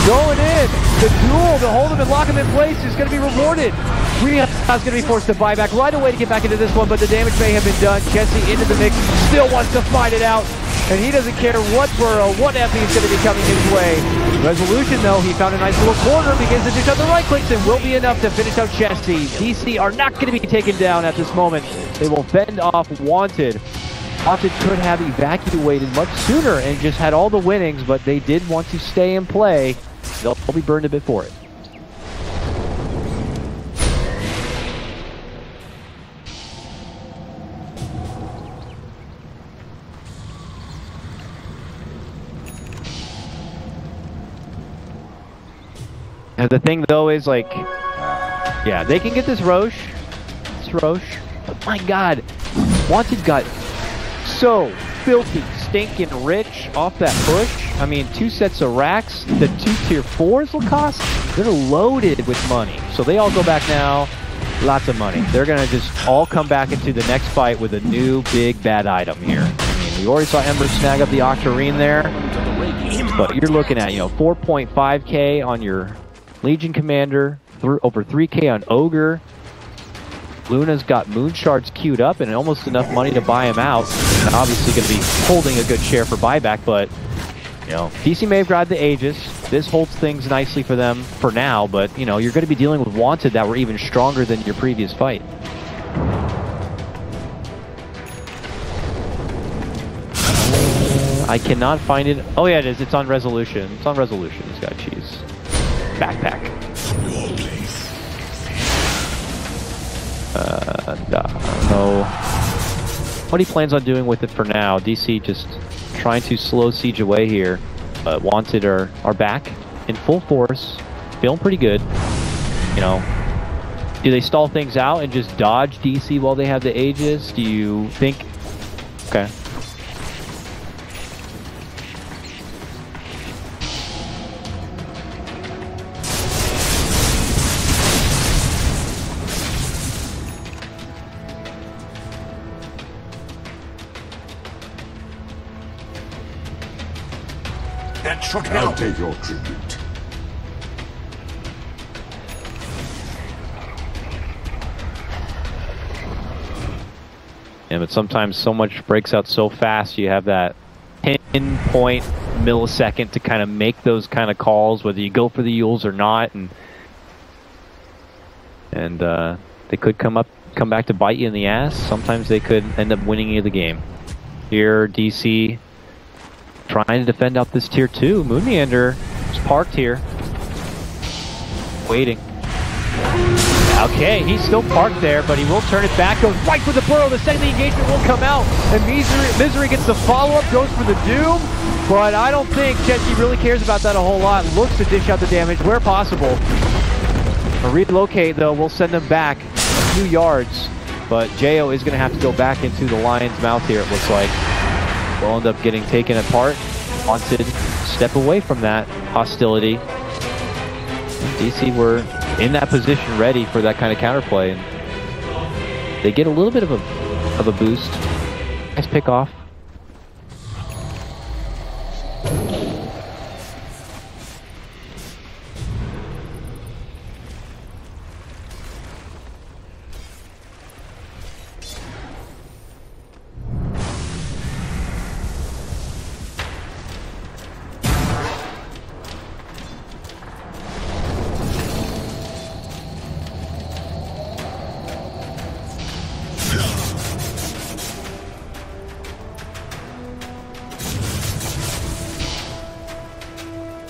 S3: going in. The duel to hold him and lock him in place is going to be rewarded. Rio's going to be forced to buy back right away to get back into this one, but the damage may have been done. Chessy into the mix, still wants to fight it out. And he doesn't care what Burrow, what Effie is going to be coming his way. Resolution, though, he found a nice little corner, begins to do some of the right clicks, and will be enough to finish out Chessy. DC are not going to be taken down at this moment. They will fend off Wanted. Wanted could have evacuated much sooner and just had all the winnings, but they did want to stay and play. They'll be burned a bit for it. And the thing, though, is like, yeah, they can get this Roche. But my god, Wanted got so filthy, stinking rich off that push. I mean, 2 sets of racks, the 2 tier 4s will cost. They're loaded with money. So they all go back now. Lots of money. They're going to just all come back into the next fight with a new big bad item here. I mean, we already saw Ember snag up the Octarine there. But you're looking at, 4.5k on your Legion Commander, over 3k on Ogre. Luna's got Moon Shards queued up and almost enough money to buy him out. And obviously going to be holding a good share for buyback, but DC may have grabbed the Aegis. This holds things nicely for them for now, but you're going to be dealing with Wanted that were even stronger than your previous fight. I cannot find it. Oh yeah, it is. It's on Resolution. It's on Resolution. It's got cheese. Backpack. I don't know what he plans on doing with it for now. DC just trying to slow siege away here. But Wanted are back in full force, feeling pretty good. Do they stall things out and just dodge DC while they have the Aegis? Do you think? Okay.
S2: That should help. I'll take your tribute.
S3: Yeah, but sometimes so much breaks out so fast, you have that pinpoint millisecond to kind of make those kind of calls, whether you go for the Yules or not, and they could come up come back to bite you in the ass. Sometimes they could end up winning you the game. Here, DC trying to defend out this tier 2. Moon Meander is parked here, waiting. Okay, he's still parked there, but he will turn it back, goes right for the burrow. The second the engagement will come out, and Misery gets the follow-up, goes for the Doom, but I don't think Jesse really cares about that a whole lot. Looks to dish out the damage where possible. A relocate, though, will send them back a few yards, but Jo is going to have to go back into the lion's mouth here, it looks like. We'll end up getting taken apart. Wanted step away from that hostility. DC were in that position ready for that kind of counterplay, and they get a little bit of a boost. Nice pick off.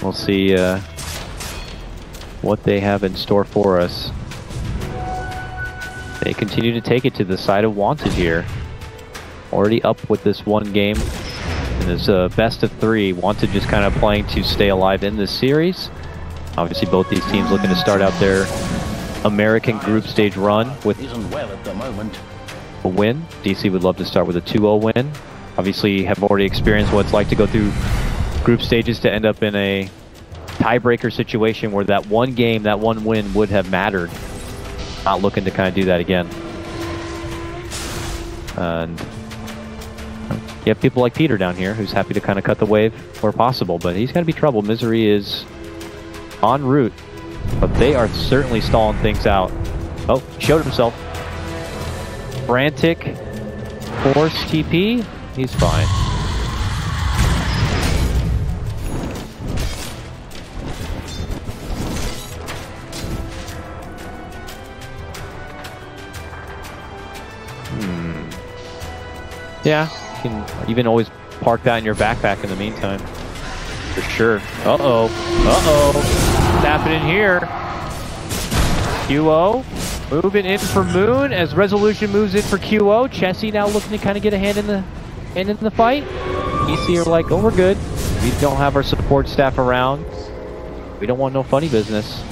S3: We'll see what they have in store for us. They continue to take it to the side of Wanted here. Already up with this one game. And it's a best of 3. Wanted just kind of playing to stay alive in this series. Obviously both these teams looking to start out their American group stage run with
S1: well at the moment.
S3: A win. DC would love to start with a 2-0 win. Obviously have already experienced what it's like to go through group stages to end up in a tiebreaker situation where that one game, that one win would have mattered. Not looking to kind of do that again. And you have people like Peter down here who's happy to kind of cut the wave where possible, but he's got to be trouble. Misery is en route, but they are certainly stalling things out. Oh, showed himself. Frantic force TP. He's fine. Yeah, you can even always park that in your backpack in the meantime. For sure. Uh-oh. Uh-oh. What's happening here? QO moving in for Moon as Resolution moves in for QO. Chessie now looking to kind of get a hand in the fight. EC are like, oh, we're good. We don't have our support staff around. We don't want no funny business.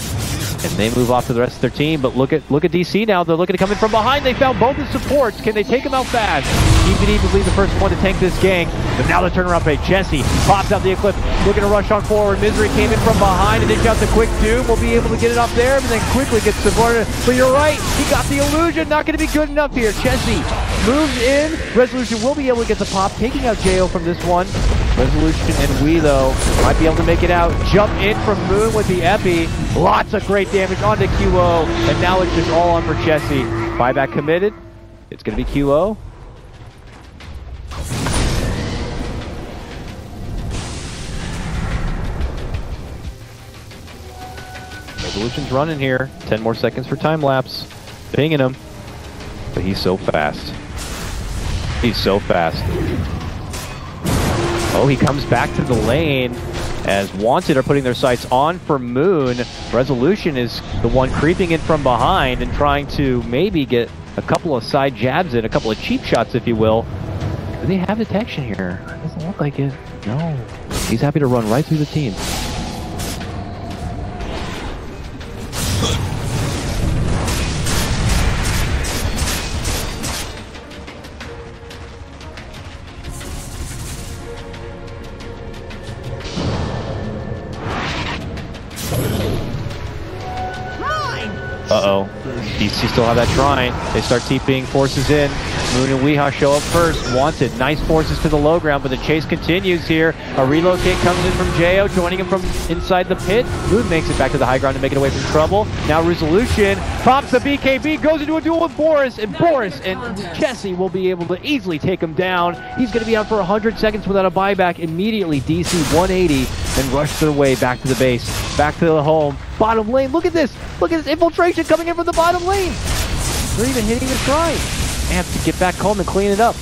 S3: And they move off to the rest of their team, but look at DC now. They're looking to come in from behind. They found both the supports. Can they take them out fast? EVD would be the first one to tank this gang, but now they're turning around play. Chessie pops out the Eclipse, looking to rush on forward. Misery came in from behind and dish out the quick Doom. Will be able to get it up there, but then quickly gets supported. But you're right, he got the illusion. Not going to be good enough here. Chessie moves in. Resolution will be able to get the pop, taking out Jo from this one. Resolution and we, though, might be able to make it out. Jump in from Moon with the Epi. Lots of great damage onto QO, and now it's just all on for Chessie. Buyback committed. It's going to be QO. Resolution's running here. 10 more seconds for time lapse. Pinging him. But he's so fast. He's so fast. Oh, he comes back to the lane as Wanted are putting their sights on for Moon. Resolution is the one creeping in from behind and trying to maybe get a couple of side jabs in, a couple of cheap shots, if you will. Do they have detection here? Doesn't look like it. No. He's happy to run right through the team. Uh-oh. DC still have that shrine. They start TPing forces in. Moon and Weehaw show up first. Wanted. Nice forces to the low ground, but the chase continues here. A relocate comes in from Jo, joining him from inside the pit. Moon makes it back to the high ground to make it away from trouble. Now Resolution pops the BKB, goes into a duel with Boris, and Chessie will be able to easily take him down. He's going to be out for 100 seconds without a buyback. Immediately, DC 180 and rush their way back to the base, back to the home. Bottom lane, look at this infiltration coming in from the bottom lane. They're even hitting the shrine. They have to get back home and clean it up.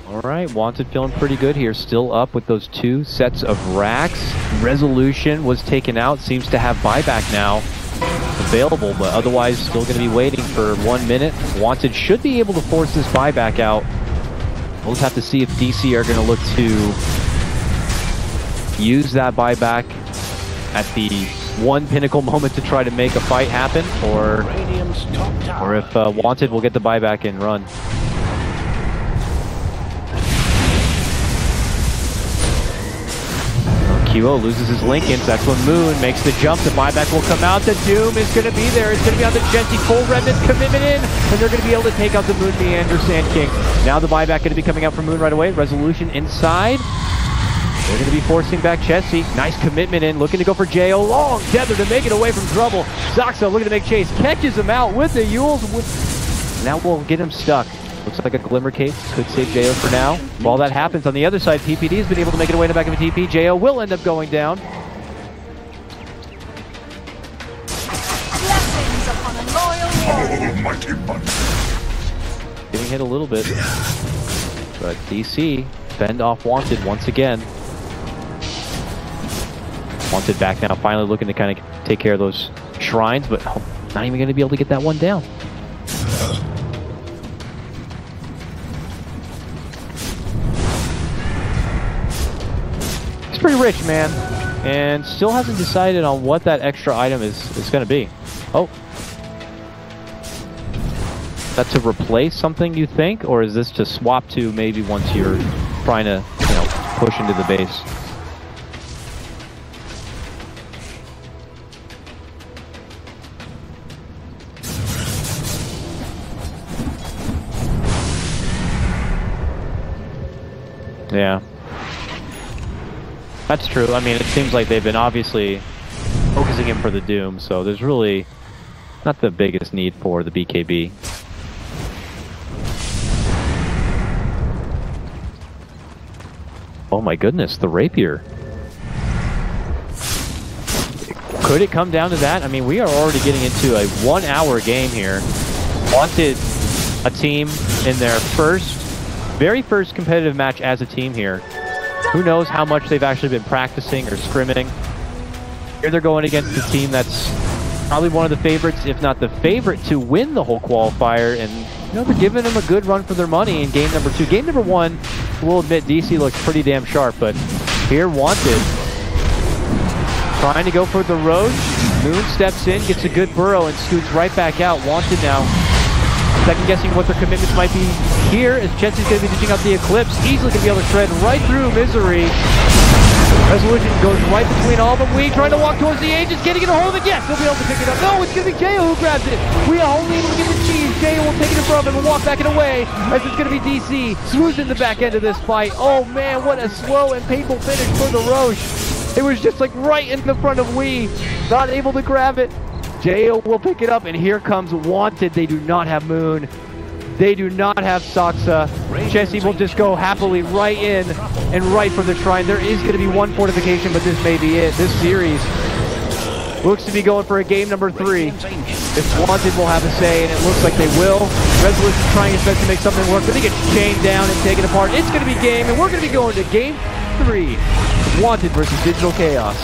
S3: Alright, Wanted feeling pretty good here. Still up with those 2 sets of racks. Resolution was taken out. Seems to have buyback now available, but otherwise still going to be waiting for 1 minute. Wanted should be able to force this buyback out. We'll just have to see if DC are going to look to use that buyback at the one pinnacle moment to try to make a fight happen, or if Wanted will get the buyback and run. QO loses his Lincolns. That's when Moon makes the jump. The buyback will come out. The Doom is going to be there. It's going to be on the Genty. Full Remnant commitment in, and they're going to be able to take out the Moon Meander Sand King. Now the buyback going to be coming out from Moon right away. Resolution inside. They're going to be forcing back Chessie. Nice commitment in. Looking to go for Jo. Long tether to make it away from trouble. Zoxa looking to make chase. Catches him out with the Yules. Now we'll get him stuck. Looks like a Glimmer Cape could save Jo for now. While that happens, on the other side, PPD has been able to make it away in the back of a TP. Jo will end up going down.
S5: Blessings upon a loyal
S2: Almighty bunch.
S3: Getting hit a little bit. But DC, fend off Wanted once again. Wanted back now, finally looking to kind of take care of those shrines, but not even going to be able to get that one down. Pretty rich, man, and still hasn't decided on what that extra item is going to be. Oh, that's to replace something, you think, or is this to swap to maybe once you're trying to, you know, push into the base? Yeah. That's true. I mean, it seems like they've been obviously focusing him for the Doom, so there's really not the biggest need for the BKB. Oh my goodness, the Rapier. Could it come down to that? I mean, we are already getting into a 1-hour game here. Wanted a team in their very first competitive match as a team here. Who knows how much they've actually been practicing or scrimming. Here they're going against a team that's probably one of the favorites, if not the favorite, to win the whole qualifier. And, you know, they're giving them a good run for their money in game number 2. Game number 1, we'll admit, DC looks pretty damn sharp, but here Wanted trying to go for the Roach. Moon steps in, gets a good burrow, and scoots right back out. Wanted now second guessing what their commitments might be here, as Chessie's going to be dishing out the Eclipse. Easily going to be able to tread right through Misery. Resolution goes right between all of them. We trying to walk towards the Aegis, getting it a hold of it. Yes, he'll be able to pick it up. No, it's going to be Jo who grabs it. We are only able to get the cheese. Jo will take it from him and walk back it away, as it's going to be DC swoosing the back end of this fight. Oh man, what a slow and painful finish for the Roche. It was just like right in the front of Wii, not able to grab it. Jo will pick it up, and here comes Wanted. They do not have Moon. They do not have Saksa. Chessie will just go happily right in and right for the shrine. There is going to be one fortification, but this may be it. This series looks to be going for a game number 3. If Wanted will have a say, and it looks like they will. Resolution trying his best to make something work, but he gets chained down and taken apart. It's going to be game, and we're going to be going to game 3. Wanted versus Digital Chaos.